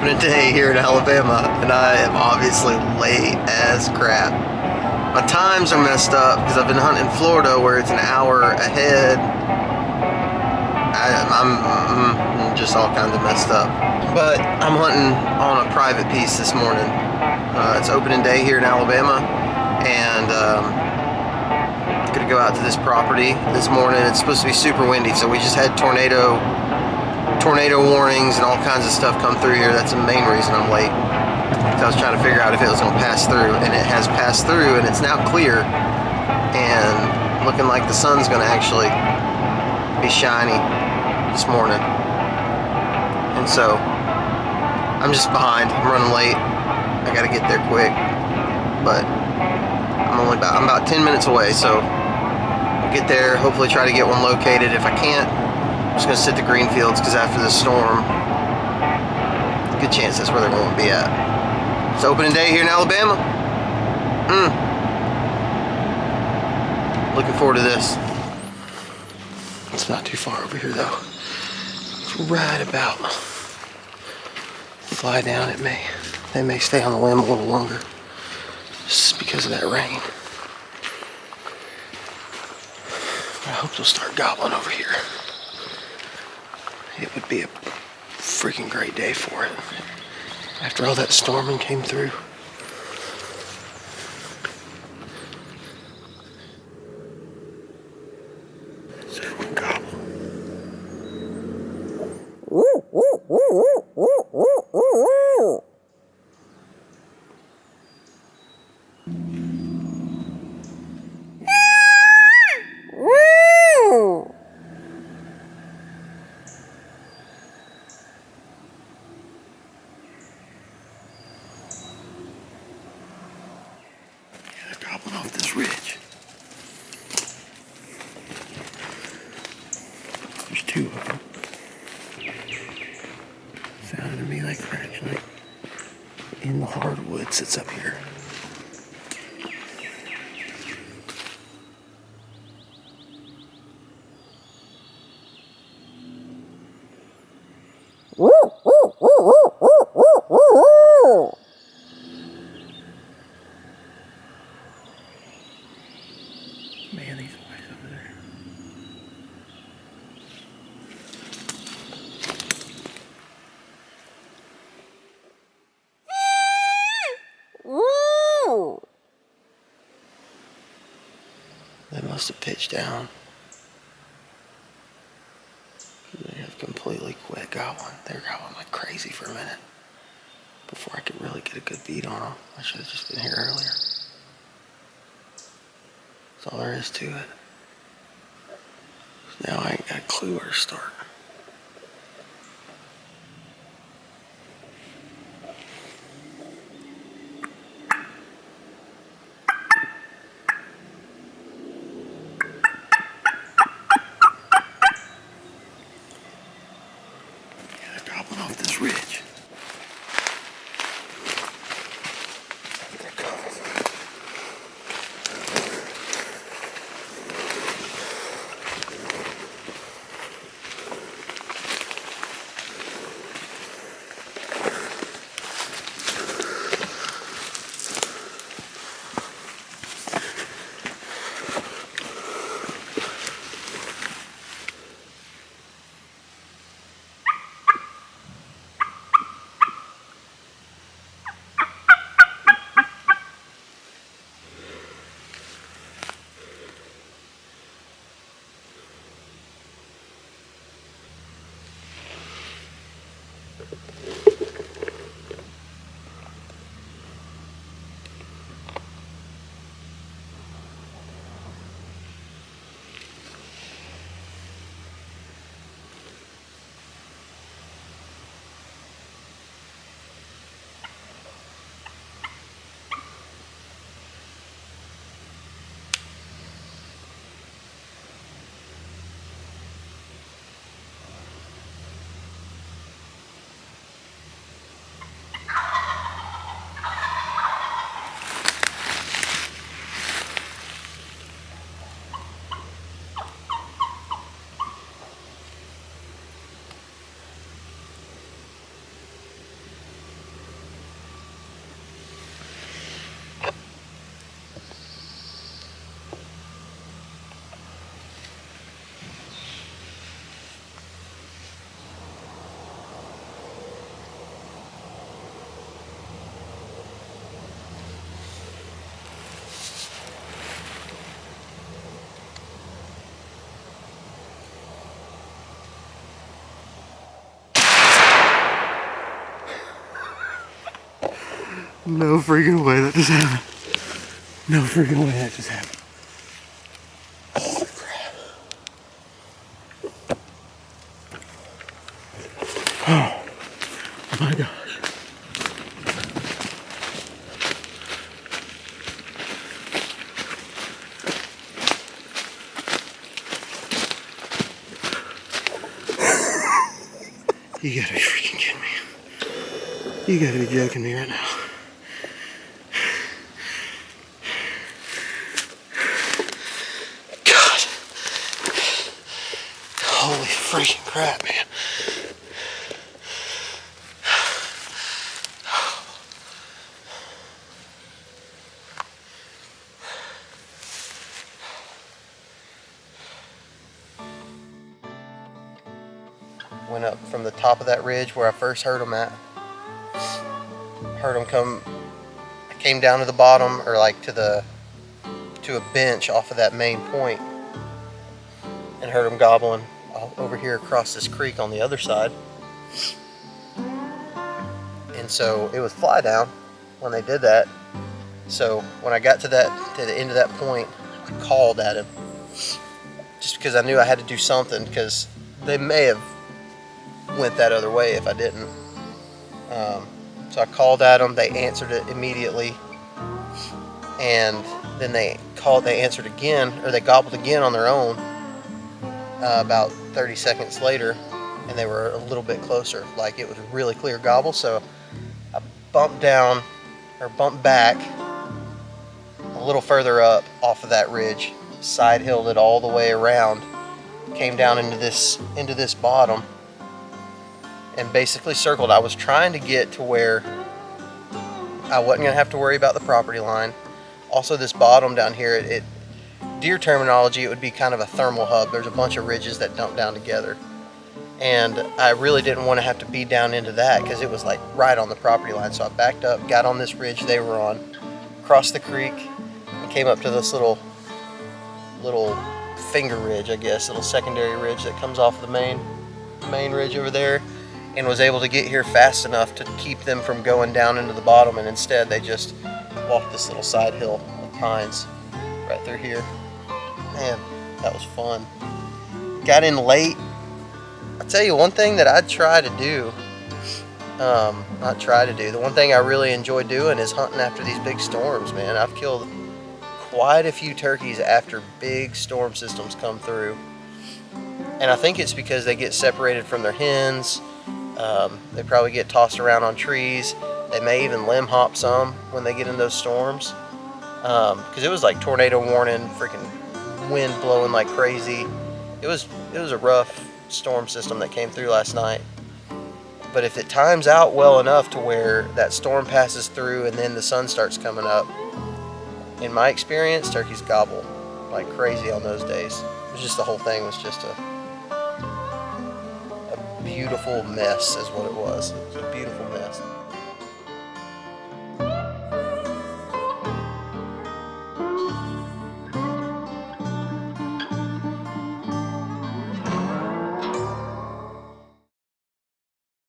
opening day here in Alabama, and I am obviously late as crap. My times are messed up because I've been hunting in Florida where it's an hour ahead. I'm just all kinds of messed up. But I'm hunting on a private piece this morning. It's opening day here in Alabama, and gonna go out to this property this morning. It's supposed to be super windy, so we just had tornado warnings and all kinds of stuff come through here. That's the main reason I'm late. So I was trying to figure out if it was going to pass through, and it has passed through, and it's now clear and looking like the sun's going to actually be shiny this morning. And so I'm just behind. I'm running late. I got to get there quick, but I'm about 10 minutes away, so I'll get there, hopefully try to get one located. If I can't, I'm just going to sit the green fields, because after this storm, good chance that's where they're going to be at. It's opening day here in Alabama. Looking forward to this. It's not too far over here though. It's right about. Fly down, they may stay on the limb a little longer just because of that rain. But I hope they'll start gobbling over here. It would be a freaking great day for it. After all that storming came through. Is everyone gobble? Gobbling off this ridge. There's two of them. Sounded to me like they're actually in the hardwoods that's up here. Man, these boys over there. They must have pitched down. They have completely quit gobbling. They were gobbling like crazy for a minute before I could really get a good beat on them. I should have just been here earlier. That's all there is to it. Now I ain't got a clue where to start. Yeah, they're gobbling off this ridge. They're coming. No freaking way that just happened. No freaking way that just happened. Holy crap. Oh my gosh. You gotta be freaking kidding me. You gotta be joking me right now. God. Holy freaking crap, man. Went up from the top of that ridge where I first heard them at. Heard them come, I came down to the bottom, or like to a bench off of that main point, and heard them gobbling over here across this creek on the other side. And so it was fly down when they did that. So when I got to the end of that point, I called at him just because I knew I had to do something, because they may have went that other way if I didn't. So I called at them. They answered it immediately, and then they answered again, or they gobbled again on their own about 30 seconds later, and they were a little bit closer. Like, it was a really clear gobble. So I bumped back a little further up off of that ridge, side hilled it all the way around, came down into this bottom, and basically circled. I was trying to get to where I wasn't gonna have to worry about the property line. Also, this bottom down here, deer terminology, it would be kind of a thermal hub. There's a bunch of ridges that dump down together, and I really didn't want to have to be down into that because it was like right on the property line. So I backed up, got on this ridge they were on, crossed the creek, and came up to this little finger ridge, I guess, little secondary ridge that comes off the main ridge over there, and was able to get here fast enough to keep them from going down into the bottom, and instead they just walked this little side hill of pines right through here. Man, that was fun. Got in late. I'll tell you one thing that the one thing I really enjoy doing is hunting after these big storms, man. I've killed quite a few turkeys after big storm systems come through, and I think it's because they get separated from their hens. They probably get tossed around on trees. They may even limb hop some when they get in those storms, because it was like tornado warning, freaking wind blowing like crazy. It was a rough storm system that came through last night. But if it times out well enough to where that storm passes through and then the sun starts coming up, in my experience, turkeys gobble like crazy on those days. It was just, the whole thing was just a beautiful mess is what it was. It was a beautiful mess.